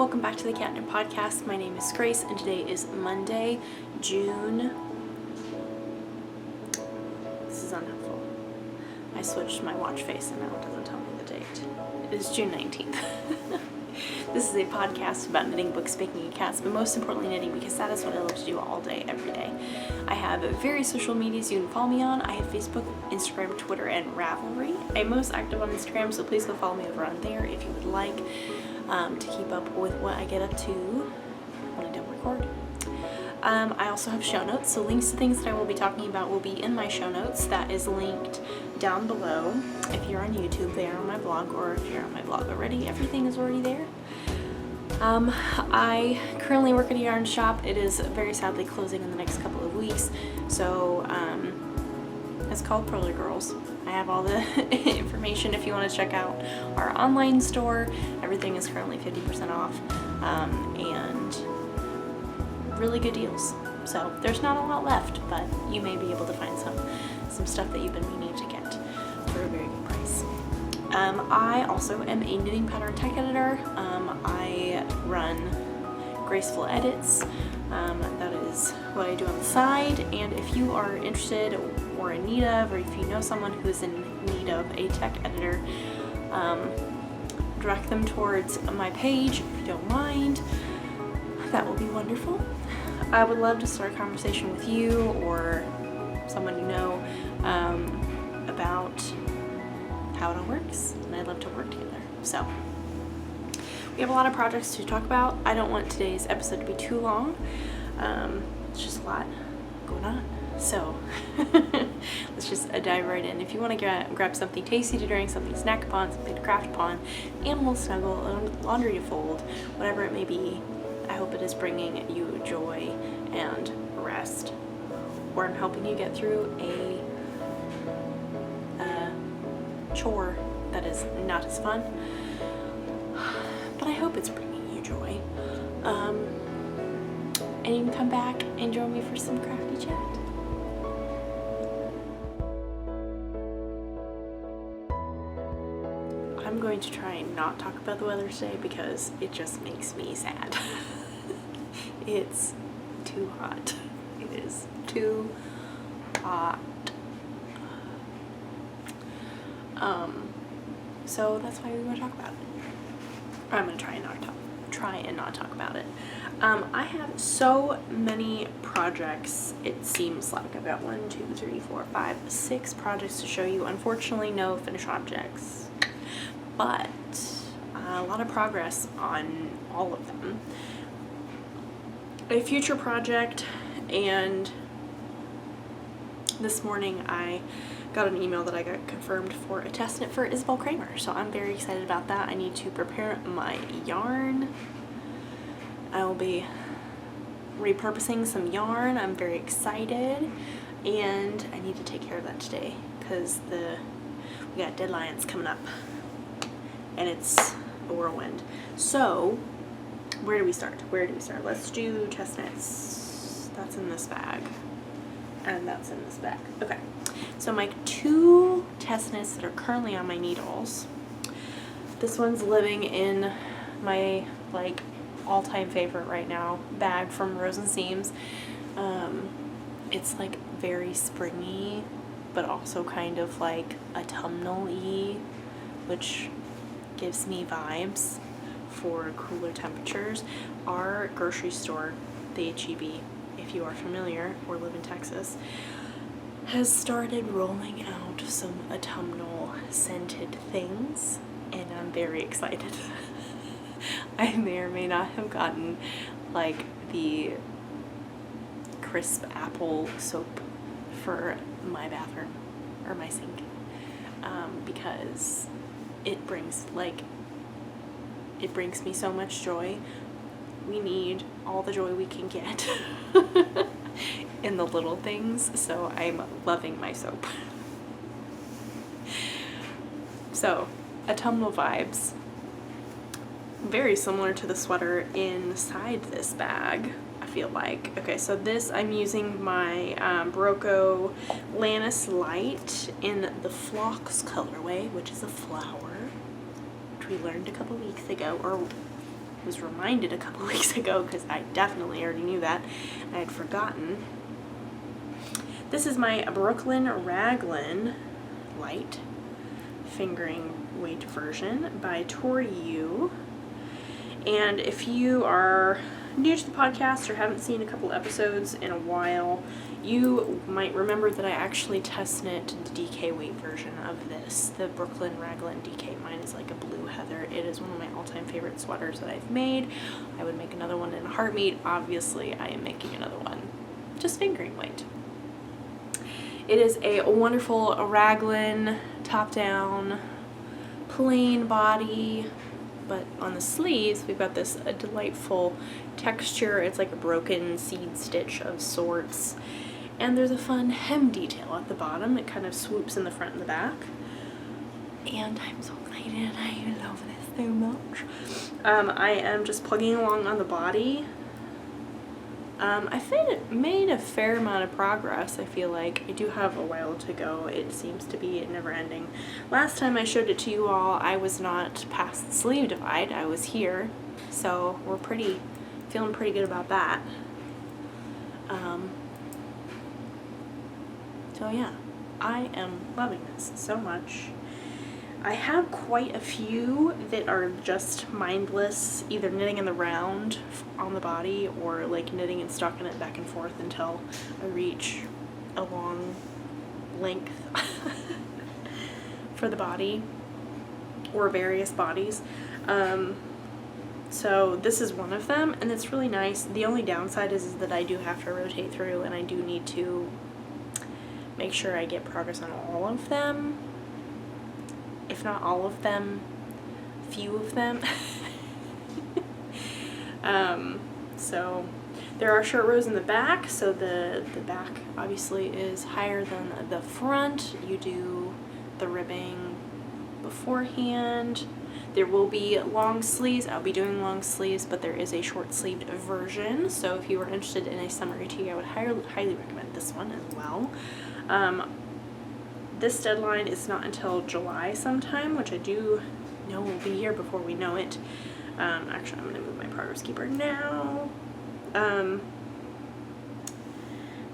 Welcome back to the Catnip Podcast. My name is Grace, and today is Monday, June. This is unhelpful. I switched my watch face, and now it doesn't tell me the date. It is June 19th. This is a podcast about knitting, books, baking, and cats, but most importantly knitting, because that is what I love to do all day, every day. I have various social medias you can follow me on. I have Facebook, Instagram, Twitter, and Ravelry. I'm most active on Instagram, so please go follow me over on there if you would like to keep up with what I get up to when I don't record. I also have show notes, so links to things that I will be talking about will be in my show notes. That is linked down below. If you're on YouTube, they are on my blog, or if you're on my blog already, everything is already there. I currently work at a yarn shop. It is very sadly closing in the next couple of weeks, so it's called Pearly Girls. I have all the information if you want to check out our online store. Everything is currently 50% off, and really good deals. So there's not a lot left, but you may be able to find some stuff that you've been meaning to get for a very good price. I also am a knitting pattern tech editor. I run Graceful Edits. That is what I do on the side, and if you are interested or in need of, or if you know someone who is in need of a tech editor, direct them towards my page if you don't mind. That will be wonderful. I would love to start a conversation with you or someone you know about how it all works, and I'd love to work together. So we have a lot of projects to talk about. I don't want today's episode to be too long. It's just a lot going on. So let's just dive right in. If you want to grab something tasty to drink, something to snack upon, something to craft upon, animal snuggle, laundry to fold, whatever it may be, I hope it is bringing you joy and rest, or I'm helping you get through a chore that is not as fun, but I hope it's bringing you joy. And you can come back and join me for some crafty chat. I'm going to try and not talk about the weather today because it just makes me sad. It's too hot. It is too hot. So that's why we're going to talk about it. I'm going to try and not talk about it. I have so many projects. It seems like I've got 1, 2, 3, 4, 5, 6 projects to show you. Unfortunately, no finished objects, but a lot of progress on all of them. A future project, and this morning I got an email that I got confirmed for a test knit for Isabel Kramer, so I'm very excited about that. I need to prepare my yarn. I will be repurposing some yarn. I'm very excited, and I need to take care of that today because we got deadlines coming up, and it's a whirlwind. So where do we start? Let's do test knits. That's in this bag, and that's in this bag. Okay, so my 2 test knits that are currently on my needles. This one's living in my all-time favorite right now bag from Rose and Seams. It's like very springy, but also kind of like autumnal-y, which gives me vibes for cooler temperatures. Our grocery store, the H-E-B, if you are familiar or live in Texas, has started rolling out some autumnal scented things, and I'm very excited. I may or may not have gotten like the crisp apple soap for my bathroom or my sink, because it brings me so much joy. We need all the joy we can get in the little things, so I'm loving my soap. So, autumnal vibes. Very similar to the sweater inside this bag, I feel like. Okay, so this, I'm using my Barocco Lannis Light in the Phlox colorway, which is a flower, which we learned a couple weeks ago, or was reminded a couple weeks ago because I definitely already knew that. I had forgotten. This is my Brooklyn Raglan light fingering weight version by Tori. And if you are new to the podcast or haven't seen a couple episodes in a while, you might remember that I actually test knit the DK weight version of this, the Brooklyn Raglan DK. Mine is like a blue heather. It is one of my all-time favorite sweaters that I've made. I would make another one in a heartbeat. Obviously, I am making another one, just fingering weight. It is a wonderful raglan, top-down, plain body, but on the sleeves we've got this delightful texture. It's like a broken seed stitch of sorts, and there's a fun hem detail at the bottom. It kind of swoops in the front and the back, and I'm so excited. I love this so much. I am just plugging along on the body. I've made a fair amount of progress. I feel like I do have a while to go. It seems to be never ending. Last time I showed it to you all, I was not past the sleeve divide. I was here, so we're feeling pretty good about that. So yeah, I am loving this so much. I have quite a few that are just mindless, either knitting in the round on the body or like knitting and stocking it back and forth until I reach a long length for the body or various bodies. So this is one of them, and it's really nice. The only downside is that I do have to rotate through, and I do need to make sure I get progress on all of them. If not all of them, few of them. So there are short rows in the back, so the back obviously is higher than the front. You do the ribbing beforehand. There will be long sleeves. I'll be doing long sleeves, but there is a short sleeved version. So if you were interested in a summery tee, I would highly recommend this one as well. This deadline is not until July sometime, which I do know will be here before we know it. Actually, I'm going to move my progress keeper now.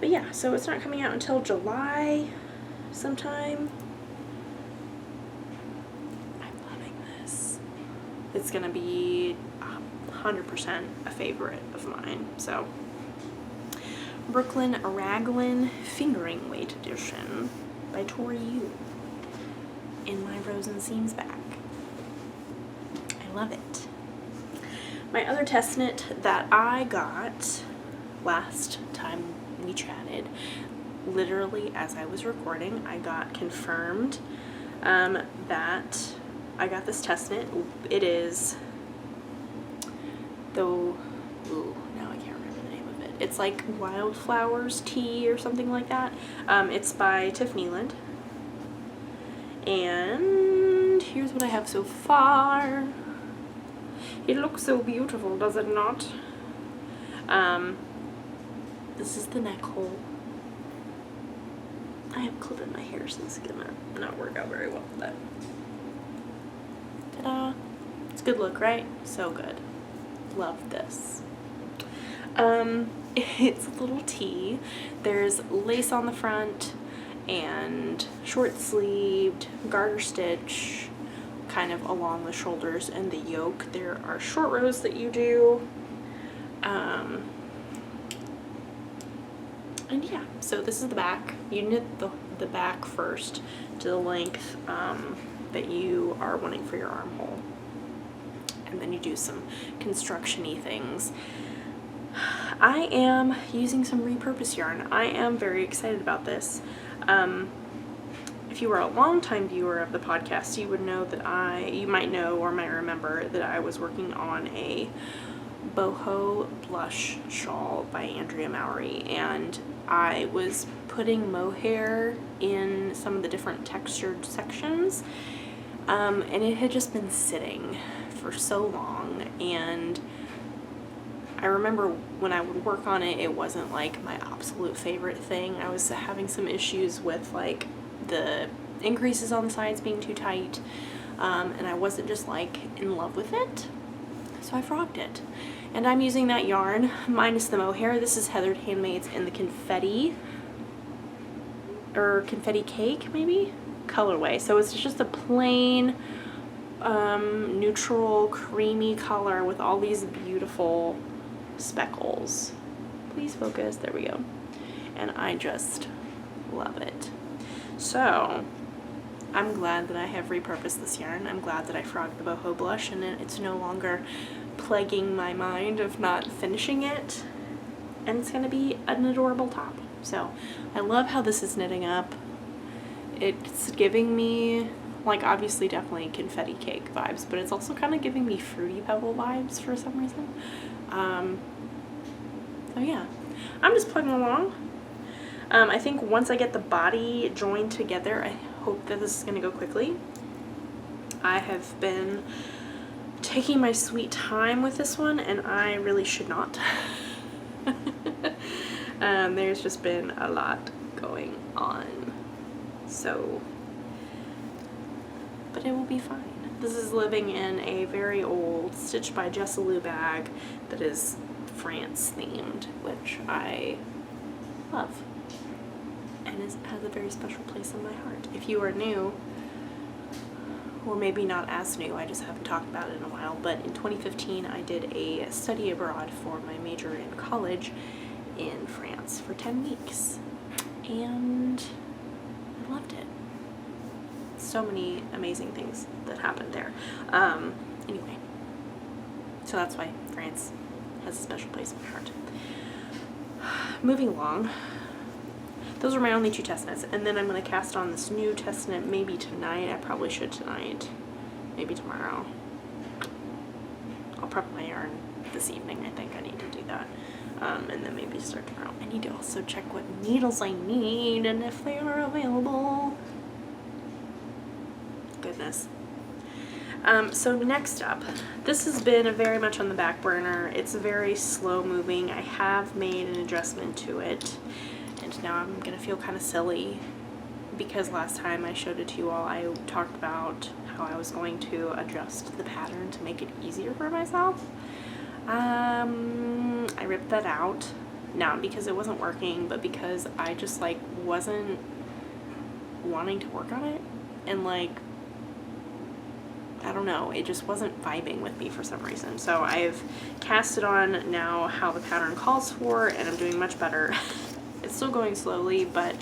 But yeah, so it's not coming out until July sometime. I'm loving this. It's going to be 100% a favorite of mine. So, Brooklyn Raglan Fingering Weight Edition by Tori in my Rows and Seams bag. I love it. My other test knit that I got last time we chatted, literally as I was recording, I got confirmed that I got this test knit. It is now I can't remember the name of it. It's like Wildflowers tea or something like that. It's by Tiffany Lind. And here's what I have so far. It looks so beautiful, does it not? This is the neck hole. I have clipped in my hair, so this is gonna not work out very well with that. Ta-da! It's a good look, right? So good. Love this. It's a little tee. There's lace on the front and short sleeved, garter stitch, kind of along the shoulders and the yoke. There are short rows that you do. And yeah, so this is the back. You knit the back first to the length that you are wanting for your armhole. And then you do some construction-y things. I am using some repurposed yarn. I am very excited about this. If you are a longtime viewer of the podcast, you would know that you might know or might remember that I was working on a boho blush shawl by Andrea Mowry, and I was putting mohair in some of the different textured sections, and it had just been sitting for so long, and I remember when I would work on it, it wasn't like my absolute favorite thing. I was having some issues with like the increases on the sides being too tight, and I wasn't just like in love with it. So I frogged it. And I'm using that yarn minus the mohair. This is Heathered Handmaids in the confetti, or confetti cake maybe, colorway. So it's just a plain neutral creamy color with all these beautiful speckles. Please focus, there we go. And I just love it. So I'm glad that I have repurposed this yarn. I'm glad that I frogged the boho blush and it's no longer plaguing my mind of not finishing it. And it's gonna be an adorable top. So I love how this is knitting up. It's giving me, like, obviously definitely confetti cake vibes, but it's also kind of giving me Fruity Pebble vibes for some reason. So yeah, I'm just plugging along. I think once I get the body joined together, I hope that this is going to go quickly. I have been taking my sweet time with this one, and I really should not. There's just been a lot going on. So, but it will be fine. This is living in a very old Stitched by Jessalou bag that is France themed, which I love and has a very special place in my heart. If you are new, or maybe not as new, I just haven't talked about it in a while, but in 2015 I did a study abroad for my major in college in France for 10 weeks, and I loved it. So many amazing things that happened there. Anyway, so that's why France has a special place in my heart. Moving along, those are my only 2 test knits, and then I'm going to cast on this new test knit maybe tonight. I probably should tonight, maybe tomorrow. I'll prep my yarn this evening. I think I need to do that, and then maybe start tomorrow. I need to also check what needles I need and if they are available. Goodness. So next up, this has been very much on the back burner. It's very slow moving. I have made an adjustment to it, and now I'm gonna feel kind of silly because last time I showed it to you all, I talked about how I was going to adjust the pattern to make it easier for myself. I ripped that out, not because it wasn't working, but because I just like wasn't wanting to work on it, and like, I don't know, it just wasn't vibing with me for some reason. So I've cast it on now how the pattern calls for, and I'm doing much better. It's still going slowly, but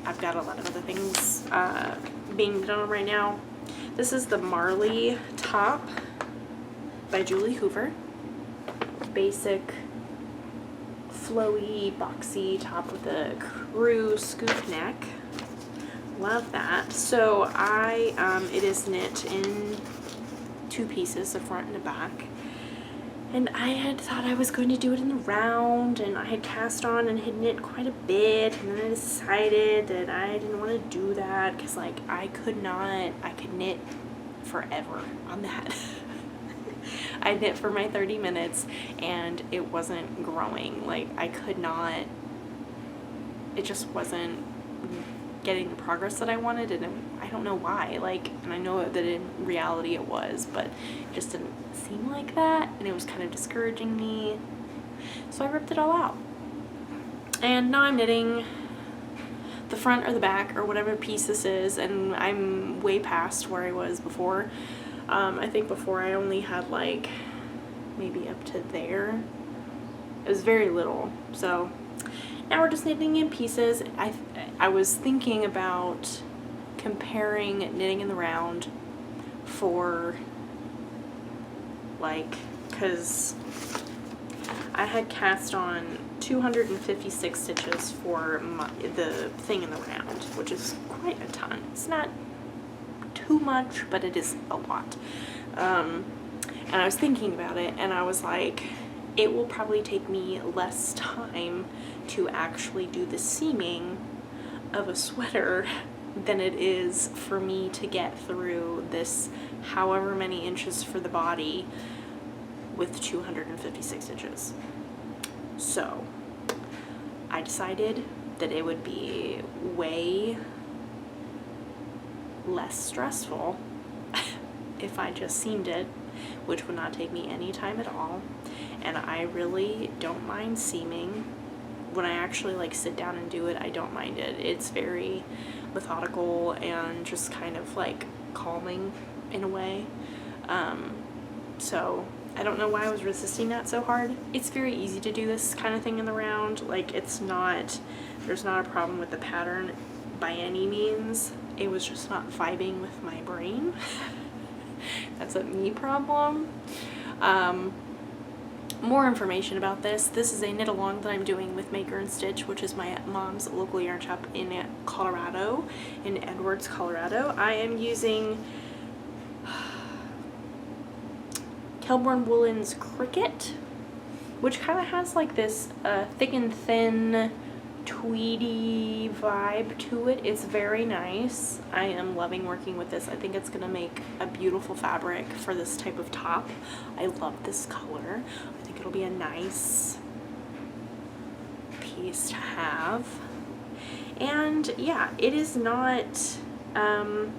I've got a lot of other things being done right now. This is the Marley top by Julie Hoover. Basic, flowy, boxy top with a crew scoop neck. Love that. So it is knit in 2 pieces, the front and the back. And I had thought I was going to do it in the round, and I had cast on and had knit quite a bit, and then I decided that I didn't want to do that because, like, I could knit forever on that. I knit for my 30 minutes and it wasn't growing. Like, I could not, it just wasn't getting the progress that I wanted, and I don't know why. Like, and I know that in reality it was, but it just didn't seem like that, and it was kind of discouraging me. So I ripped it all out, and now I'm knitting the front or the back or whatever piece this is, and I'm way past where I was before. I think before I only had like maybe up to there. It was very little. So now we're just knitting in pieces. I was thinking about comparing knitting in the round for, like, because I had cast on 256 stitches for the thing in the round, which is quite a ton. It's not too much, but it is a lot. And I was thinking about it, and I was like, it will probably take me less time to actually do the seaming of a sweater than it is for me to get through this however many inches for the body with 256 stitches. So I decided that it would be way less stressful if I just seamed it which would not take me any time at all. And I really don't mind seaming. When I actually like sit down and do it, I don't mind it. It's very methodical and just kind of like calming in a way. So I don't know why I was resisting that so hard. It's very easy to do this kind of thing in the round. Like, it's not, there's not a problem with the pattern by any means. It was just not vibing with my brain. That's a me problem. More information about this. This is a knit along that I'm doing with Maker and Stitch, which is my mom's local yarn shop in Colorado, in Edwards, Colorado. I am using Kelborn Woolen's Cricket, which kind of has like this thick and thin tweedy vibe to it. It's very nice. I am loving working with this. I think it's gonna make a beautiful fabric for this type of top. I love this color. I think it'll be a nice piece to have. And yeah, it is not, I'm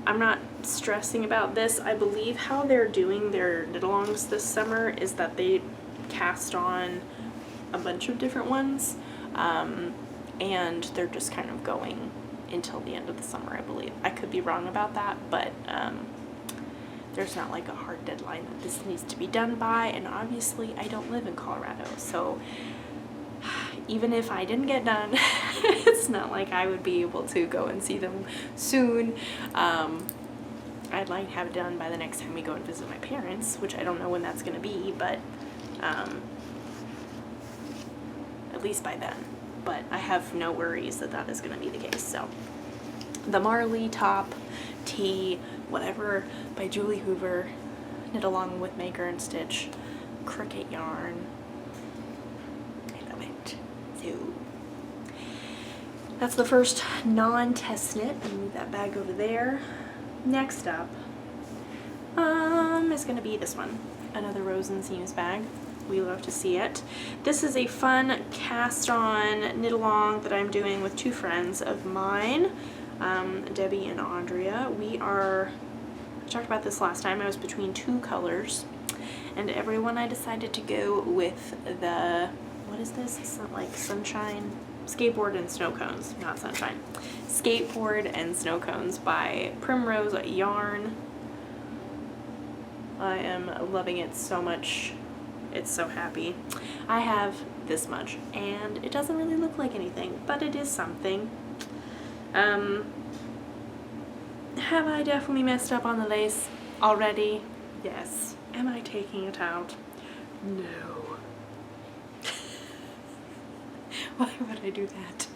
not stressing about this. I believe how they're doing their knit-alongs this summer is that they cast on a bunch of different ones, and they're just kind of going until the end of the summer, I believe. I could be wrong about that, but there's not like a hard deadline that this needs to be done by, and obviously I don't live in Colorado, so even if I didn't get done, it's not like I would be able to go and see them soon. I'd like to have it done by the next time we go and visit my parents, which I don't know when that's going to be, but at least by then. But I have no worries that that is going to be the case. So the Marley top, tee, whatever, by Julie Hoover, knit along with Maker and Stitch, Cricket yarn. I love it. So that's the first non-test knit. I'll move that bag over there. Next up is going to be this one, another Rose and Seams bag. We love to see it. This is a fun cast on knit along that I'm doing with two friends of mine, Debbie and Andrea. I talked about this last time. I was between two colors, and everyone I decided to go with the, what is this? It's not like sunshine, skateboard and snow cones, not sunshine. Skateboard and Snow Cones by Primrose Yarn. I am loving it so much. It's so happy. I have this much, and it doesn't really look like anything, but it is something. Have I definitely messed up on the lace already? Yes. Am I taking it out? No. Why would I do that?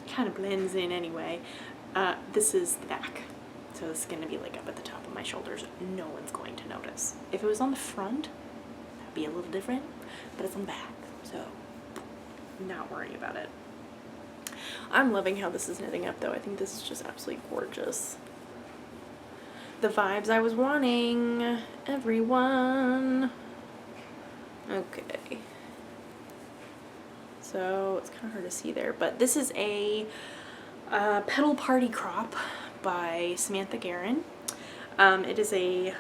Kind of blends in anyway. This is the back. So this is going to be like up at the top of my shoulders. No one's going to notice. If it was on the front, that'd be a little different, but it's on the back, so not worrying about it. I'm loving how this is knitting up though. I think this is just absolutely gorgeous. The vibes I was wanting, everyone. Okay. So it's kind of hard to see there, but this is a Petal Party Crop by Samantha Guerin. It is a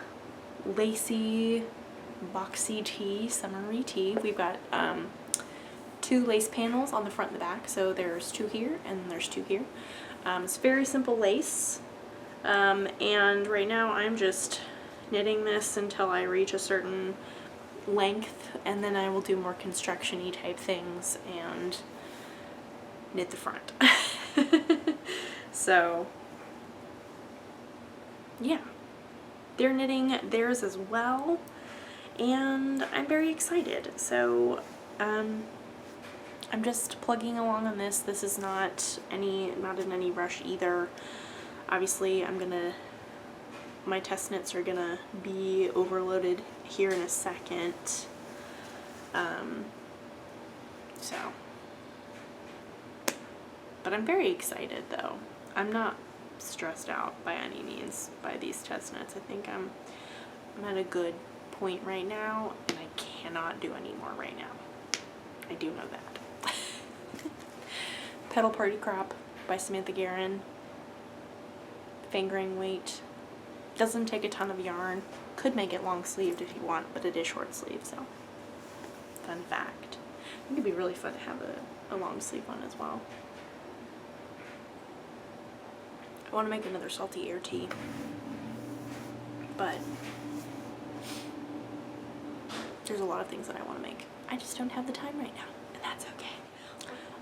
lacy, boxy tee, summery tee. We've got two lace panels on the front and the back, so there's two here and there's two here. It's very simple lace, and right now I'm just knitting this until I reach a certain length, and then I will do more construction-y type things and knit the front. So yeah, they're knitting theirs as well, and I'm very excited. So I'm just plugging along on this. This is not in any rush either. Obviously my test knits are gonna be overloaded here in a second. But I'm very excited though. I'm not stressed out by any means by these test knits. I think I'm at a good point right now, and I cannot do any more right now. I do know that. Petal Party Crop by Samantha Guerin. fingering weight. Doesn't take a ton of yarn. Could make it long sleeved if you want, but it is short sleeve, so fun fact. I think it'd be really fun to have a long sleeve one as well. I want to make another salty air tea, but there's a lot of things that I want to make. I just don't have the time right now, and that's okay.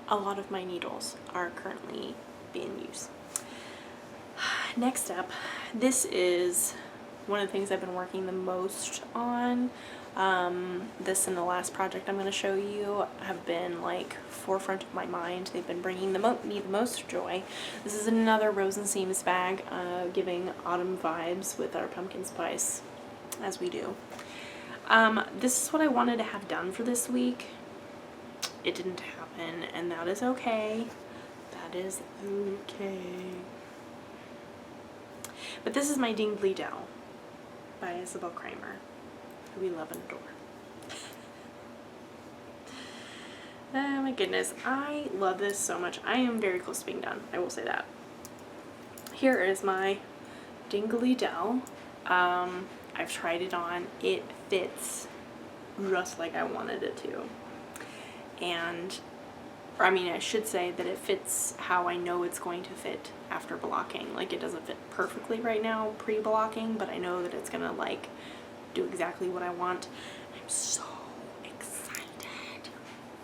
A lot of my needles are currently being used. Next up, this is one of the things I've been working the most on. This and the last project I'm going to show you have been like forefront of my mind. They've been bringing me the most joy. This is another Rose and Seams bag, giving autumn vibes with our pumpkin spice, as we do. This is what I wanted to have done for this week. It didn't happen, and that is okay. That is okay. But this is my Dingley Dell by Isabel Kramer, who we love and adore. Oh my goodness, I love this so much. I am very close to being done, I will say that. Here is my Dingley Dell. I've tried it on. It fits just like I wanted it to. And, or I mean, I should say that it fits how I know it's going to fit after blocking. Like, it doesn't fit perfectly right now pre-blocking, but I know that it's gonna like do exactly what I want. I'm so excited.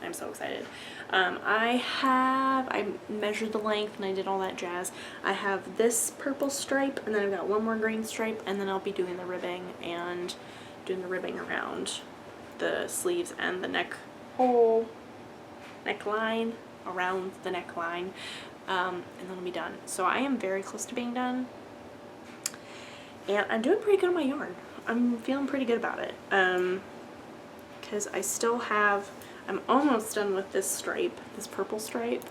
I'm so excited. I measured the length and I did all that jazz. I have this purple stripe, and then I've got one more green stripe, and then I'll be doing the ribbing and doing the ribbing around the sleeves and the neckline, around the neckline, and then I'll be done. So I am very close to being done, and I'm doing pretty good on my yarn. I'm feeling pretty good about it, because I still have, I'm almost done with this stripe, this purple stripe,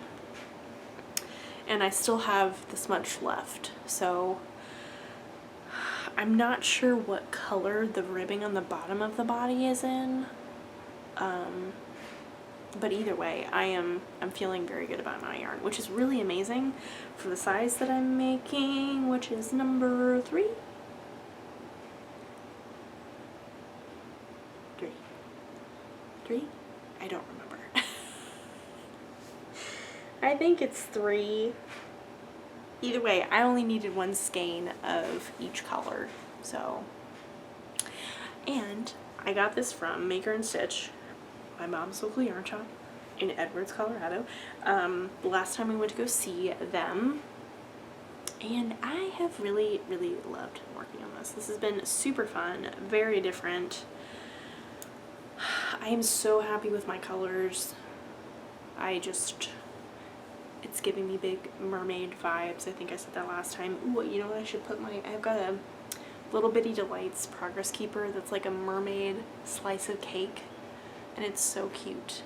and I still have this much left. So I'm not sure what color the ribbing on the bottom of the body is in, but either way, I'm feeling very good about my yarn, which is really amazing for the size that I'm making, which is number 3. 3? I don't remember. I think it's 3. Either way, I only needed 1 skein of each color, so. And I got this from Maker and Stitch, my mom's local yarn shop in Edwards, Colorado. The last time we went to go see them, and I have really, really loved working on this. This has been super fun, very different. I am so happy with my colors. It's giving me big mermaid vibes. I think I said that last time. Ooh, you know what I should put I've got a Little Bitty Delights Progress Keeper that's like a mermaid slice of cake, and it's so cute.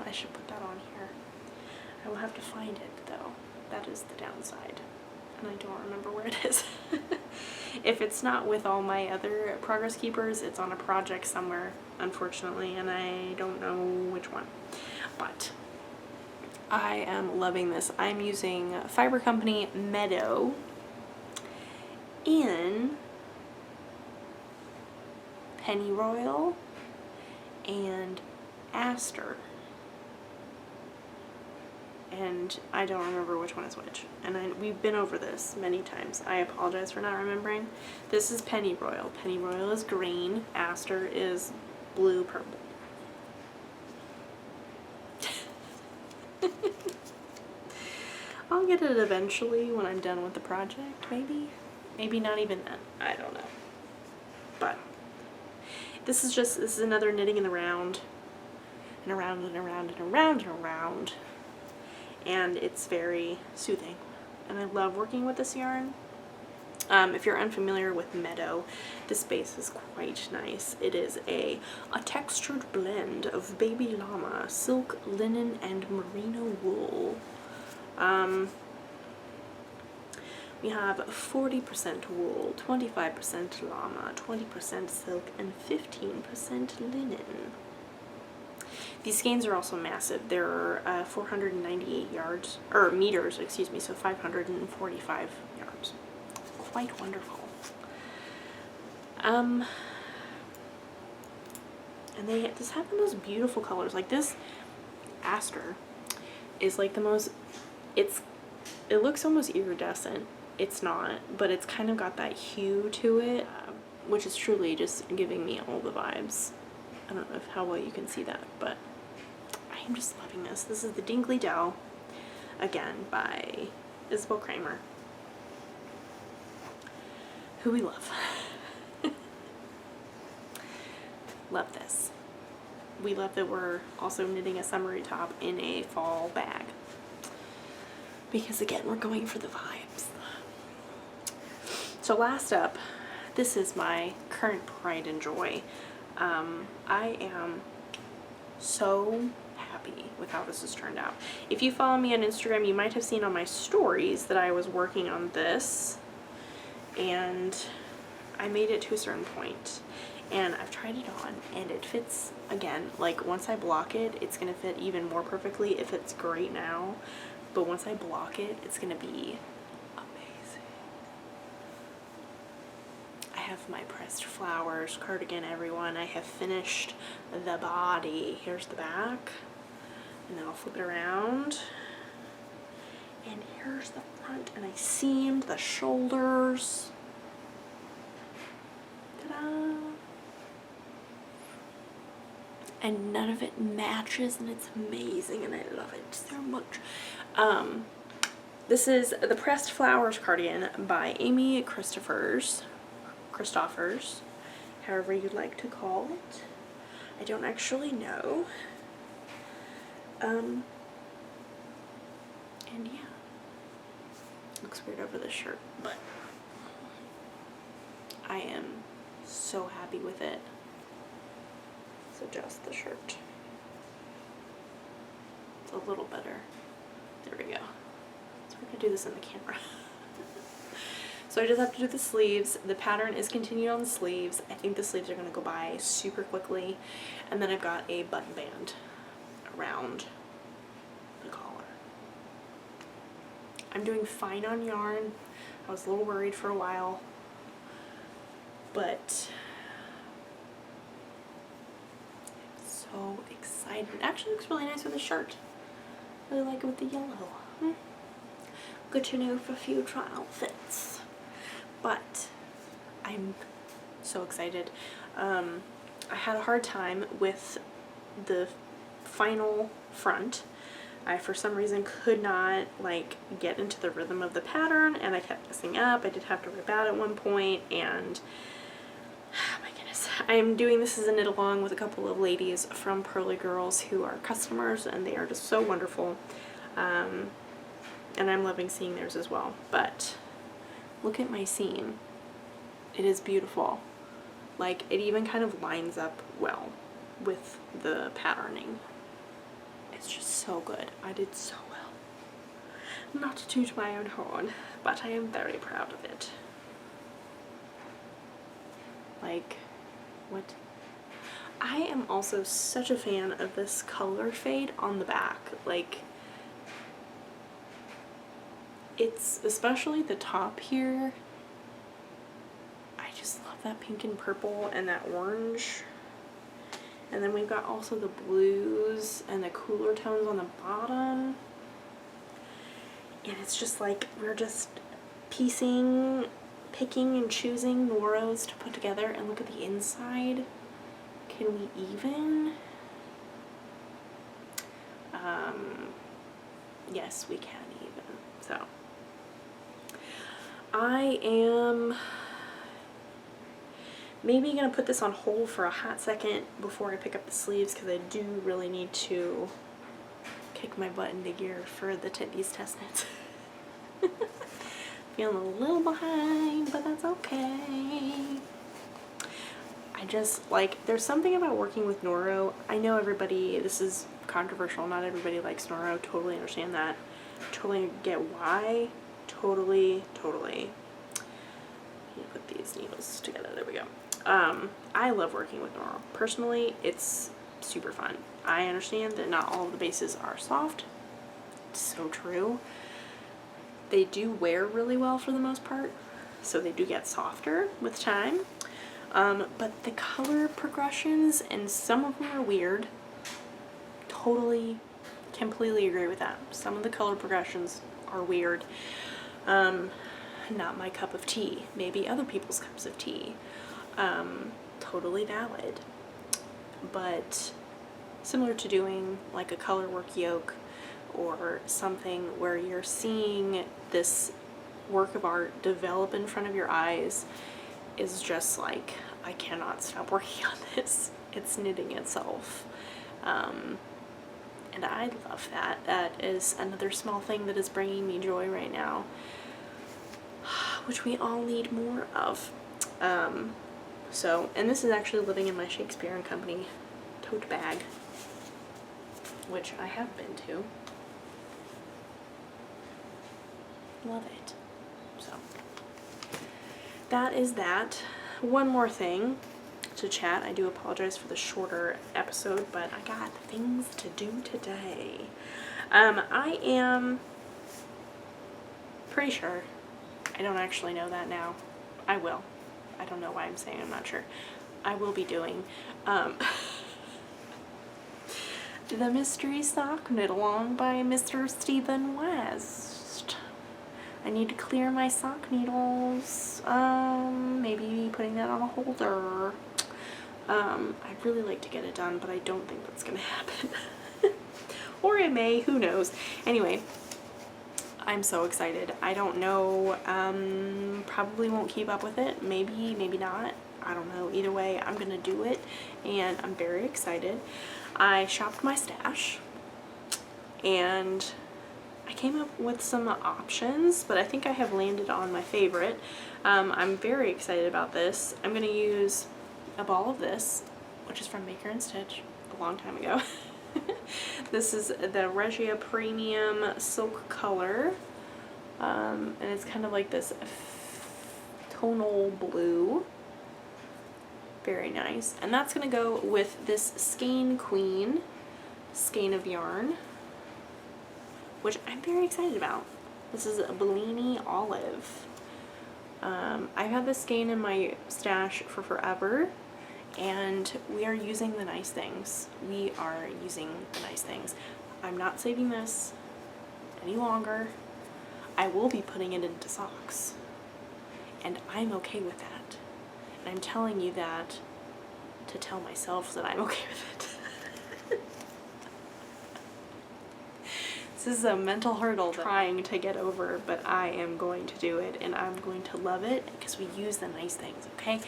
I should put that on here. I will have to find it though. That is the downside, and I don't remember where it is. If it's not with all my other Progress Keepers, it's on a project somewhere, unfortunately, and I don't know which one. But I am loving this. I'm using Fiber Company Meadow in Pennyroyal and Aster. And I don't remember which one is which. And we've been over this many times. I apologize for not remembering. This is Pennyroyal. Pennyroyal is green. Aster is blue-purple. I'll get it eventually when I'm done with the project, maybe. Maybe not even then. I don't know. But this is another knitting in the round. And around and around and around and around. And it's very soothing, and I love working with this yarn. If you're unfamiliar with Meadow, this base is quite nice. It is a textured blend of baby llama, silk, linen, and merino wool. We have 40% wool, 25% llama, 20% silk, and 15% linen. These skeins are also massive. They're 498 yards, or meters, excuse me, so 545 yards. quite wonderful. And they just have the most beautiful colors. Like this aster is like the most, it looks almost iridescent. It's not, but it's kind of got that hue to it, which is truly just giving me all the vibes. I don't know how well you can see that, but I am just loving this. This is the Dingley Dell, again, by Isabel Kramer, who we love. Love this. We love that we're also knitting a summery top in a fall bag, because again, we're going for the vibes. So last up, this is my current pride and joy. I am so happy with how this has turned out. If you follow me on Instagram, you might have seen on my stories that I was working on this, and I made it to a certain point, and I've tried it on, and it fits, again, like once I block it, it's gonna fit even more perfectly. It fits great now, but once I block it, it's gonna be amazing. I have my pressed flowers cardigan, everyone. I have finished the body. Here's the back, and then I'll flip it around, and here's the front, and I seamed the shoulders. Ta-da! And none of it matches, and it's amazing, and I love it so much. This is the Pressed Flowers cardigan by Amy Christophers, however you'd like to call it. I don't actually know. And yeah, looks weird over the shirt, but I am so happy with it. So just the shirt. It's a little better. There we go. So we're gonna do this in the camera. So I just have to do the sleeves. The pattern is continued on the sleeves. I think the sleeves are gonna go by super quickly. And then I've got a button band around the collar. I'm doing fine on yarn. I was a little worried for a while, but I'm so excited. It actually looks really nice with the shirt. Really like it with the yellow. Good to know for future outfits. But I'm so excited. I had a hard time with the final front. I, for some reason, could not like get into the rhythm of the pattern, and I kept messing up. I did have to rip out at one point, and oh my goodness. I am doing this as a knit along with a couple of ladies from Pearly Girls who are customers, and they are just so wonderful. And I'm loving seeing theirs as well. But look at my seam. It is beautiful. Like, it even kind of lines up well with the patterning. It's just so good. I did so well. Not to toot my own horn, but I am very proud of it. Like, what? I am also such a fan of this color fade on the back. Like, it's especially the top here. I just love that pink and purple and that orange. And then we've got also the blues and the cooler tones on the bottom. And it's just like we're just picking and choosing Noros to put together. And look at the inside. Can we even? Yes, we can even. So I am maybe gonna put this on hold for a hot second before I pick up the sleeves, because I do really need to kick my butt into gear for these test knits. Feeling a little behind, but that's okay. I just like, there's something about working with Noro. I know everybody, this is controversial, not everybody likes Noro, totally understand that. Totally get why. Totally. Let me put these needles together, there we go. I love working with Noro. Personally, it's super fun. I understand that not all of the bases are soft. It's so true. They do wear really well for the most part, so they do get softer with time. But the color progressions, and some of them are weird. Totally, completely agree with that. Some of the color progressions are weird. Not my cup of tea. Maybe other people's cups of tea. Totally valid. But similar to doing like a color work yoke or something where you're seeing this work of art develop in front of your eyes is just like, I cannot stop working on this. It's knitting itself. And I love that. That is another small thing that is bringing me joy right now, which we all need more of. And this is actually living in my Shakespeare and Company tote bag, which I have been to. Love it. So that is that. One more thing to chat. I do apologize for the shorter episode, but I got things to do today. I am pretty sure, I don't actually know that now. I will. I don't know why I'm saying I'm not sure. I will be doing the Mystery Sock Knit Along by Mr. Stephen West. I need to clear my sock needles. Maybe putting that on a holder. I'd really like to get it done, but I don't think that's gonna happen. Or it may, who knows. Anyway, I'm so excited. I don't know, probably won't keep up with it. Maybe, maybe not. I don't know. Either way, I'm gonna do it, and I'm very excited. I shopped my stash, and I came up with some options, but I think I have landed on my favorite. I'm very excited about this. I'm gonna use a ball of this, which is from Maker and Stitch a long time ago. This is the Regia Premium Silk Color, and it's kind of like this tonal blue. Very nice. And that's going to go with this Skein Queen skein of yarn, which I'm very excited about. This is a Bellini Olive. I've had this skein in my stash for forever, and we are using the nice things. We are using the nice things. I'm not saving this any longer. I will be putting it into socks, and I'm okay with that. And I'm telling you that to tell myself that I'm okay with it. This is a mental hurdle that I'm trying to get over, but I am going to do it, and I'm going to love it because we use the nice things, okay?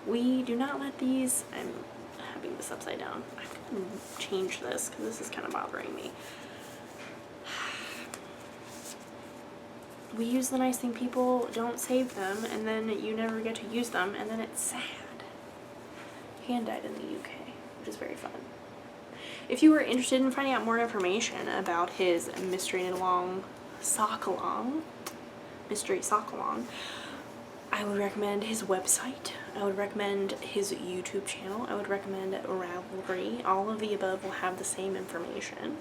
We do not let these, I'm having this upside down. I'm going to change this because this is kind of bothering me. We use the nice thing, people don't save them, and then you never get to use them, and then it's sad. Hand dyed in the UK, which is very fun. If you were interested in finding out more information about his Mystery Knit Along Sock Along, Mystery Sock Along, I would recommend his website. I would recommend his YouTube channel. I would recommend Ravelry. All of the above will have the same information.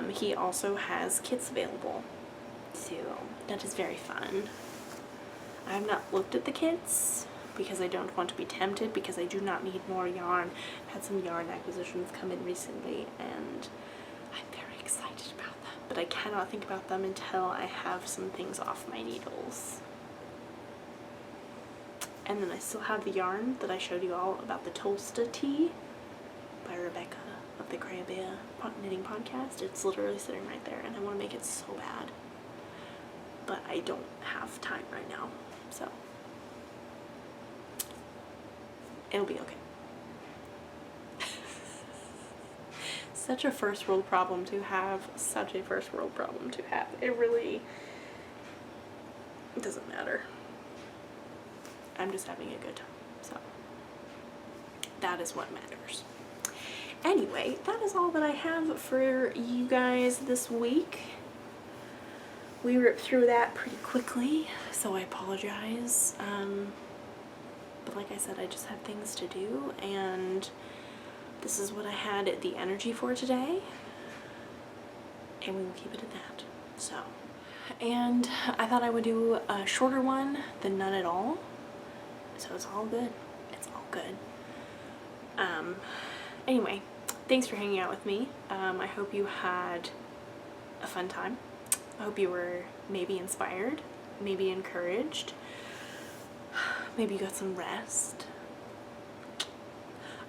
He also has kits available, so that is very fun. I have not looked at the kits because I don't want to be tempted, because I do not need more yarn. I've had some yarn acquisitions come in recently, and I'm very excited about them, but I cannot think about them until I have some things off my needles. And then I still have the yarn that I showed you all about the Tolsta tea by Rebecca of the Crayabea Knitting Podcast. It's literally sitting right there, and I want to make it so bad, but I don't have time right now, so it'll be okay. Such a first world problem to have. Such a first world problem to have. It really doesn't matter. I'm just having a good time, so that is what matters. Anyway, that is all that I have for you guys this week. We ripped through that pretty quickly, so I apologize. But like I said, I just have things to do, and this is what I had the energy for today, and we will keep it at that. So and I thought I would do a shorter one than none at all. So it's all good. It's all good. Anyway, thanks for hanging out with me. I hope you had a fun time. I hope you were maybe inspired, maybe encouraged, maybe you got some rest.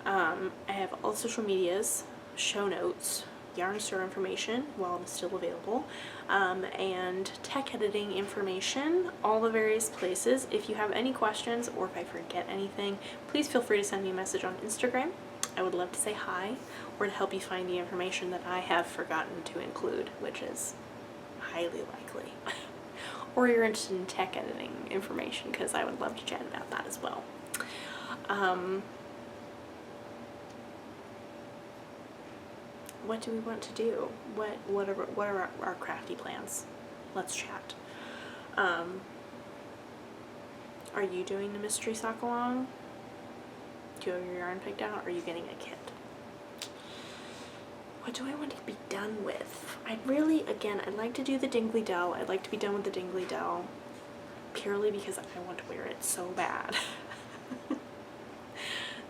I have all the social medias, show notes, yarn store information while it's still available, and tech editing information, all the various places. If you have any questions or if I forget anything, please feel free to send me a message on Instagram. I would love to say hi or to help you find the information that I have forgotten to include, which is highly likely. Or you're interested in tech editing information, because I would love to chat about that as well. What do we want to do? What are our crafty plans? Let's chat. Are you doing the mystery sock along? Do you have your yarn picked out? Or are you getting a kit? What do I want to be done with? I'd like to do the Dingley Dell. I'd like to be done with the Dingley Dell purely because I want to wear it so bad.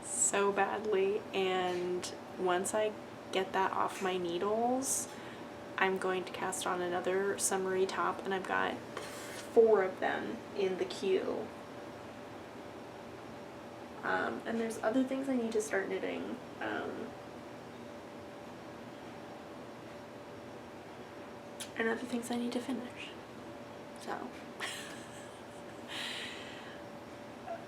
So badly. And once I get that off my needles, I'm going to cast on another summery top, and I've got 4 of them in the queue. And there's other things I need to start knitting. And other things I need to finish. So,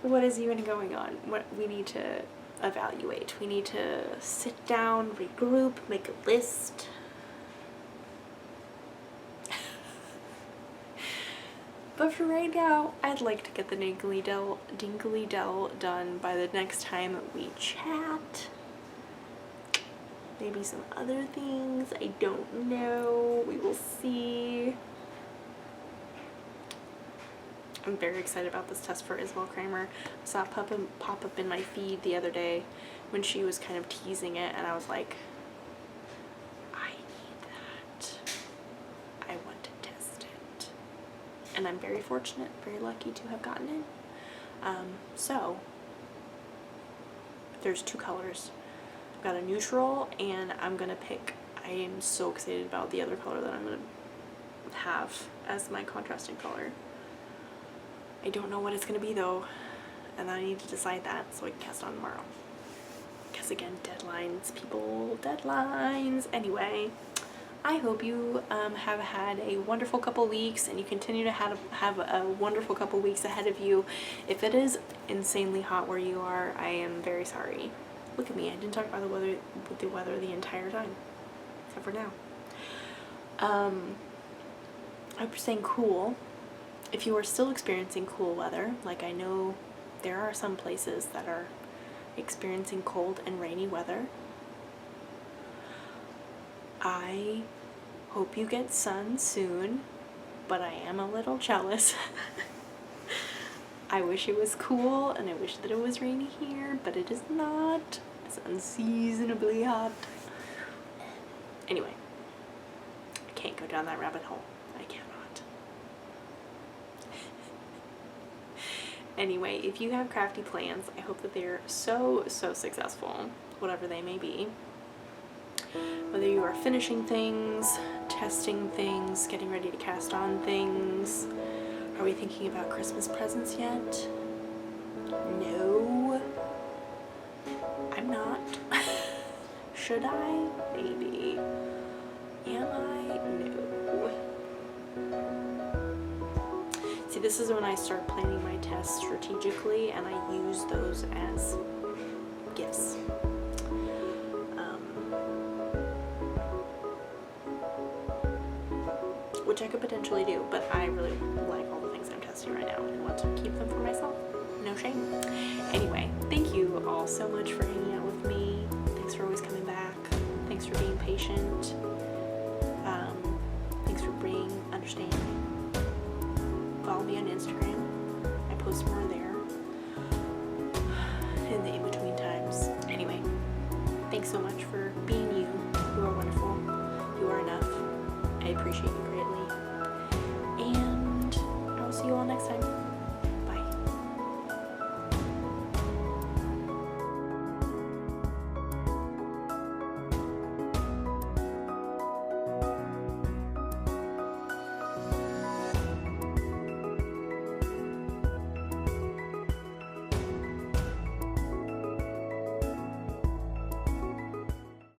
what is even going on? What we need to evaluate. We need to sit down, regroup, make a list. But for right now, I'd like to get the Dingley Dell done by the next time we chat. Maybe some other things, I don't know, we will see. I'm very excited about this test for Isabel Kramer. I saw it pop up in my feed the other day when she was kind of teasing it, and I was like, I need that. I want to test it. And I'm very fortunate, very lucky to have gotten it. So, there's 2 colors. I've got a neutral, and I'm gonna pick, I am so excited about the other color that I'm gonna have as my contrasting color. I don't know what it's gonna be though, and I need to decide that so I can cast on tomorrow. Because again, deadlines, people, deadlines. Anyway, I hope you have had a wonderful couple weeks, and you continue to have a wonderful couple weeks ahead of you. If it is insanely hot where you are, I am very sorry. Look at me, I didn't talk about the weather the entire time, except for now. I hope you're staying cool. If you are still experiencing cool weather, like I know there are some places that are experiencing cold and rainy weather, I hope you get sun soon, but I am a little jealous. I wish it was cool, and I wish that it was rainy here, but it is not. It's unseasonably hot. Anyway, I can't go down that rabbit hole. I cannot. Anyway, if you have crafty plans, I hope that they're so successful, whatever they may be. Whether you are finishing things, testing things, getting ready to cast on things. Are we thinking about Christmas presents yet? No. I'm not. Should I? Maybe. Am I? No. See, this is when I start planning my tests strategically, and I use those as gifts. Which I could potentially do, but I really like all the things I'm testing right now and want to keep them for myself. No shame. Anyway, thank you all so much for hanging out with me. Thanks for always coming back. Thanks for being patient. Thanks for being understanding. Follow me on Instagram. I post more there in the in-between times. Anyway, thanks so much for being you. You are wonderful. You are enough. I appreciate you.